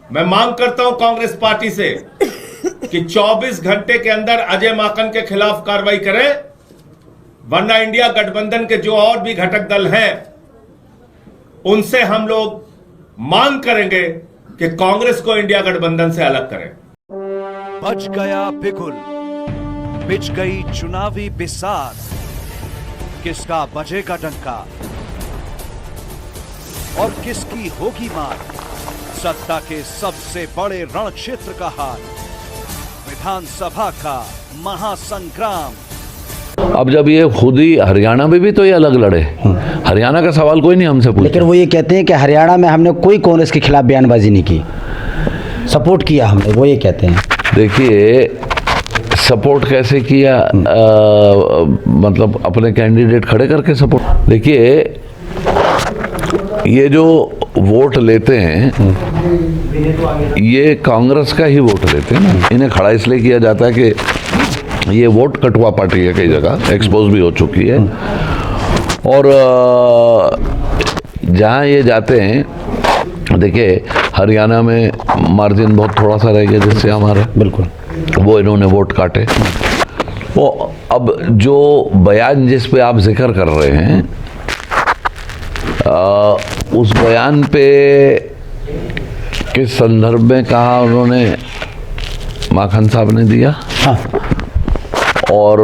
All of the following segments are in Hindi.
मैं मांग करता हूं कांग्रेस पार्टी से कि 24 घंटे के अंदर अजय माकन के खिलाफ कार्रवाई करें, वरना इंडिया गठबंधन के जो और भी घटक दल हैं उनसे हम लोग मांग करेंगे कि कांग्रेस को इंडिया गठबंधन से अलग करें। बज गया बिगुल, बिछ गई चुनावी बिसात, किसका बजेगा डंका और किसकी होगी मात। सत्ता के सबसे बड़े रण क्षेत्र का हाल, विधानसभा का महासंग्राम। अब जब ये खुद ही हरियाणा में भी तो ये अलग लड़े, हरियाणा का सवाल कोई नहीं हमसे पूछा। लेकिन वो ये कहते हैं कि हरियाणा में हमने कोई कांग्रेस के खिलाफ बयानबाजी नहीं की, सपोर्ट किया हमने, वो ये कहते हैं। देखिए सपोर्ट कैसे किया, मतलब अपने कैंडिडेट खड़े करके सपोर्ट। देखिए ये जो वोट लेते हैं ये कांग्रेस का ही वोट लेते हैं ना, इन्हें खड़ा इसलिए किया जाता है कि ये वोट कटुआ पार्टी है, कई जगह एक्सपोज भी हो चुकी है। और जहाँ ये जाते हैं, देखिए हरियाणा में मार्जिन बहुत थोड़ा सा रह गया जिससे हमारे बिल्कुल वो इन्होंने वोट काटे। वो अब जो बयान जिस पे आप जिक्र कर रहे हैं, उस बयान पे किस संदर्भ में कहा उन्होंने, माखन साहब ने दिया। हाँ। और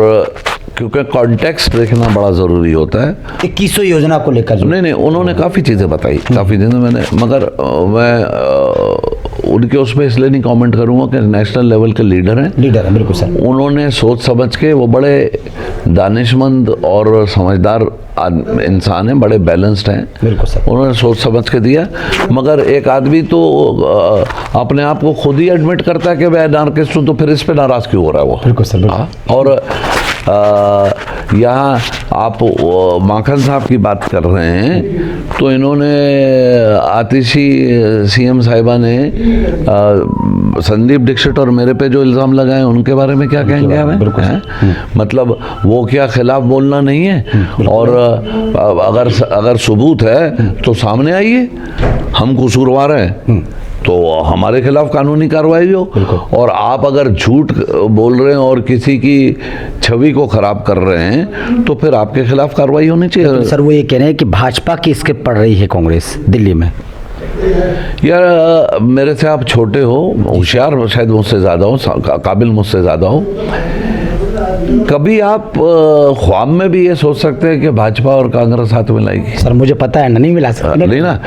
क्योंकि कॉन्टेक्स्ट देखना बड़ा ज़रूरी होता है। 2100 योजना को लेकर नहीं उन्होंने काफ़ी चीज़ें बताई, काफ़ी चीज़ें मैंने, मगर मैं उनके उसमें इसलिए नहीं कमेंट करूंगा कि नेशनल लेवल के लीडर हैं बिल्कुल सर। उन्होंने सोच समझ के, वो बड़े दानिशमंद और समझदार इंसान हैं, बड़े बैलेंस्ड हैं, बिल्कुल सर। उन्होंने सोच समझ के दिया। मगर एक आदमी तो अपने आप को खुद ही एडमिट करता है कि मैं नारकिस्ट हूँ, तो फिर इस पे नाराज क्यों हो रहा है वो? बिल्कुल सर, बिल्कुल। और यहाँ आप माखन साहब की बात कर रहे हैं, तो इन्होंने आतिशी सीएम साहिबा ने संदीप दीक्षित और मेरे पे जो इल्ज़ाम लगाए उनके बारे में क्या कहेंगे हमें? मतलब वो क्या खिलाफ बोलना नहीं है? और अगर सबूत है तो सामने आइए, हम कसूरवार हैं तो हमारे खिलाफ कानूनी कार्रवाई हो। और आप अगर झूठ बोल रहे हैं और किसी की छवि को खराब कर रहे हैं तो फिर आपके खिलाफ कार्रवाई होनी चाहिए। सर वो ये कह रहे हैं कि भाजपा की स्क्रिप्ट पढ़ रही है कांग्रेस दिल्ली में। यार मेरे से आप छोटे हो, होशियार शायद मुझसे ज़्यादा हो, काबिल मुझसे ज़्यादा हो। कभी आप ख्वाब में भी ये सोच सकते हैं कि भाजपा और कांग्रेस हाथ मिलाएगी? सर मुझे पता है ना, नहीं मिला सकते। नहीं ना,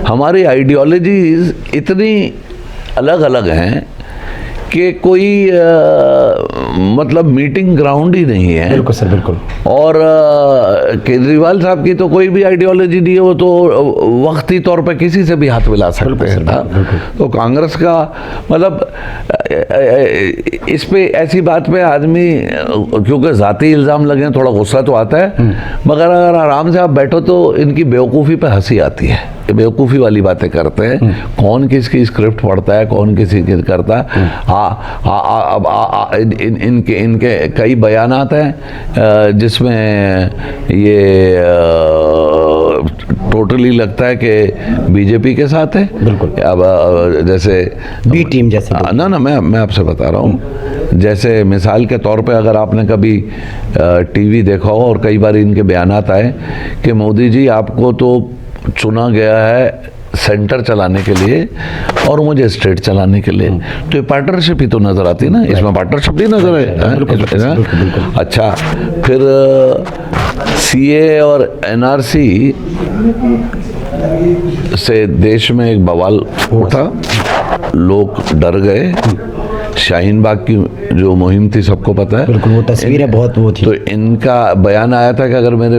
हमारी आइडियोलॉजीज इतनी अलग अलग हैं कि कोई मतलब मीटिंग ग्राउंड ही नहीं है। बिल्कुल सर, बिल्कुल। और केजरीवाल साहब की तो कोई भी आइडियोलॉजी नहीं है, वो तो वक्ती तौर पर किसी से भी हाथ मिला सकते हैं। तो कांग्रेस का मतलब इस पे ऐसी बात पे आदमी, क्योंकि ज़ाती इल्ज़ाम लगे थोड़ा गुस्सा तो आता है, मगर अगर आराम से आप बैठो तो इनकी बेवकूफ़ी पे हंसी आती है। बेवकूफ़ी वाली बातें करते हैं, कौन किसकी स्क्रिप्ट पढ़ता है, कौन किसी की करता है। अब इनके कई बयानात हैं जिसमें ये टोटली लगता है कि बीजेपी के साथ है। बिल्कुल। अब जैसे बी टीम जैसे ना मैं आपसे बता रहा हूँ, जैसे मिसाल के तौर पे अगर आपने कभी टीवी देखा हो और कई बार इनके बयानात आए कि मोदी जी आपको तो चुना गया है सेंटर चलाने के लिए और मुझे स्टेट चलाने के लिए, तो ये पार्टनरशिप ही तो नजर आती है ना, इसमें पार्टनरशिप ही नजर है। अच्छा, फिर सीए और एनआरसी से देश में एक बवाल उठा, लोग डर गए। शाहीन बाग की जो मुहिम थी सबको पता है, बिल्कुल, वो तस्वीरें बहुत वो थी। तो इनका बयान आया था कि अगर मेरे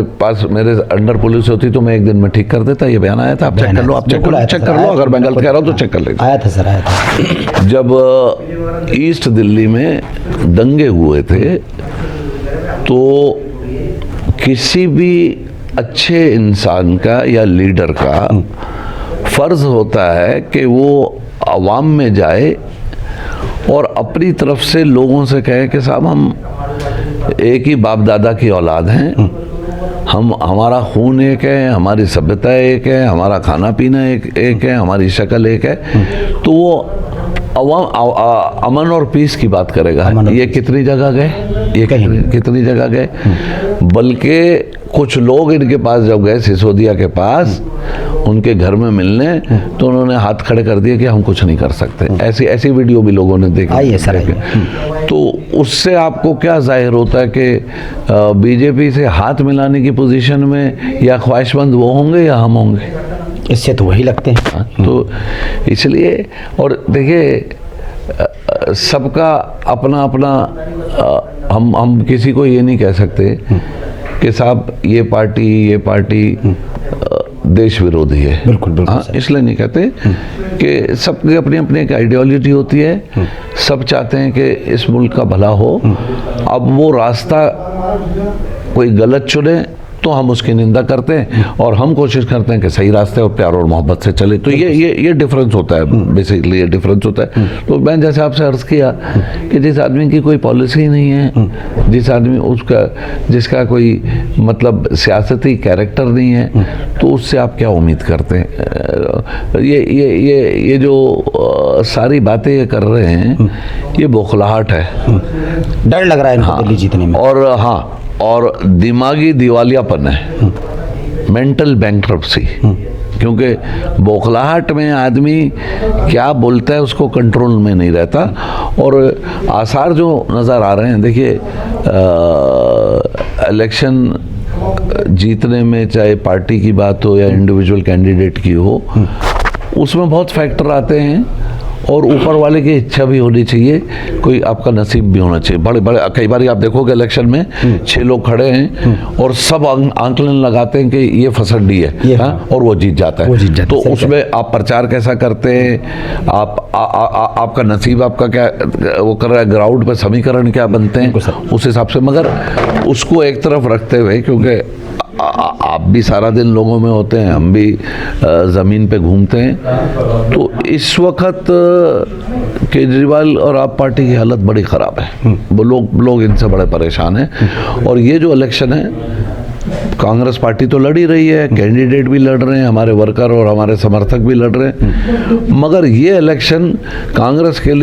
अंडर पुलिस होती तो मैं एक दिन में ठीक कर देता। ये बयान आया था, आप चेक कर लो, चेक कर लो, अगर मैं गलत कह रहा हूँ तो चेक कर लेंगे। आया था सर, आया था। जब ईस्ट दिल्ली में दंगे हुए थे तो किसी भी अच्छे इंसान का या लीडर का फर्ज होता है कि वो अवाम में जाए और अपनी तरफ से लोगों से कहे कि साहब हम एक ही बाप दादा की औलाद हैं, हमारा खून एक है, हमारी सभ्यता एक है, हमारा खाना पीना एक है, हमारी शक्ल एक है, तो वो अमन और पीस की बात करेगा। ये कितनी जगह गए, ये कितनी जगह गए। बल्कि कुछ लोग इनके पास जब गए सिसोदिया के पास उनके घर में मिलने, तो उन्होंने हाथ खड़े कर दिए कि हम कुछ नहीं कर सकते। ऐसी वीडियो भी लोगों ने देखी। तो उससे आपको क्या जाहिर होता है कि बीजेपी से हाथ मिलाने की पोजीशन में या ख्वाहिशमंद वो होंगे या हम होंगे? इससे तो वही लगते हैं। तो इसलिए, और देखिए सबका अपना अपना, हम किसी को ये नहीं कह सकते कि साहब ये पार्टी देश विरोधी है। बिल्कुल बिल्कुल। हाँ, इसलिए नहीं कहते कि सबकी अपनी अपनी एक आइडियोलॉजी होती है। सब चाहते हैं कि इस मुल्क का भला हो। अब वो रास्ता कोई गलत चुने तो हम उसकी निंदा करते हैं, और हम कोशिश करते हैं कि सही रास्ते और प्यार और मोहब्बत से चले। तो ये डिफरेंस होता है, बेसिकली ये डिफरेंस होता है। तो मैं जैसे आपसे अर्ज़ किया कि जिस आदमी की कोई पॉलिसी नहीं है, जिसका कोई मतलब सियासती कैरेक्टर नहीं है, तो उससे आप क्या उम्मीद करते हैं? ये जो सारी बातें ये कर रहे हैं, ये बौखलाहट है। डर लग रहा है इनको दिल्ली जीतने में। और दिमागी दिवालियापन है, मेंटल बैंक्रप्सी। क्योंकि बौखलाहट में आदमी क्या बोलता है उसको कंट्रोल में नहीं रहता। और आसार जो नज़र आ रहे हैं, देखिए इलेक्शन जीतने में चाहे पार्टी की बात हो या इंडिविजुअल कैंडिडेट की हो, उसमें बहुत फैक्टर आते हैं, और ऊपर वाले की इच्छा भी होनी चाहिए, कोई आपका नसीब भी होना चाहिए। बड़े कई बार आप देखोगे इलेक्शन में 6 लोग खड़े हैं और सब आंकलन लगाते हैं कि ये फसड्डी है, और वो जीत जाता है। तो उसमें आप प्रचार कैसा करते हैं, आपका नसीब आपका क्या वो कर रहा है, ग्राउंड पे समीकरण क्या बनते हैं, उस हिसाब से। मगर उसको एक तरफ रखते हुए, क्योंकि आप भी सारा दिन लोगों में होते हैं, हम भी ज़मीन पे घूमते हैं, तो इस वक्त केजरीवाल और आप पार्टी की हालत बड़ी ख़राब है। वो लोग इनसे बड़े परेशान हैं। और ये जो इलेक्शन है, कांग्रेस पार्टी तो लड़ ही रही है, कैंडिडेट भी लड़ रहे हैं, हमारे वर्कर और हमारे समर्थक भी लड़ रहे हैं, मगर ये इलेक्शन कांग्रेस के लिए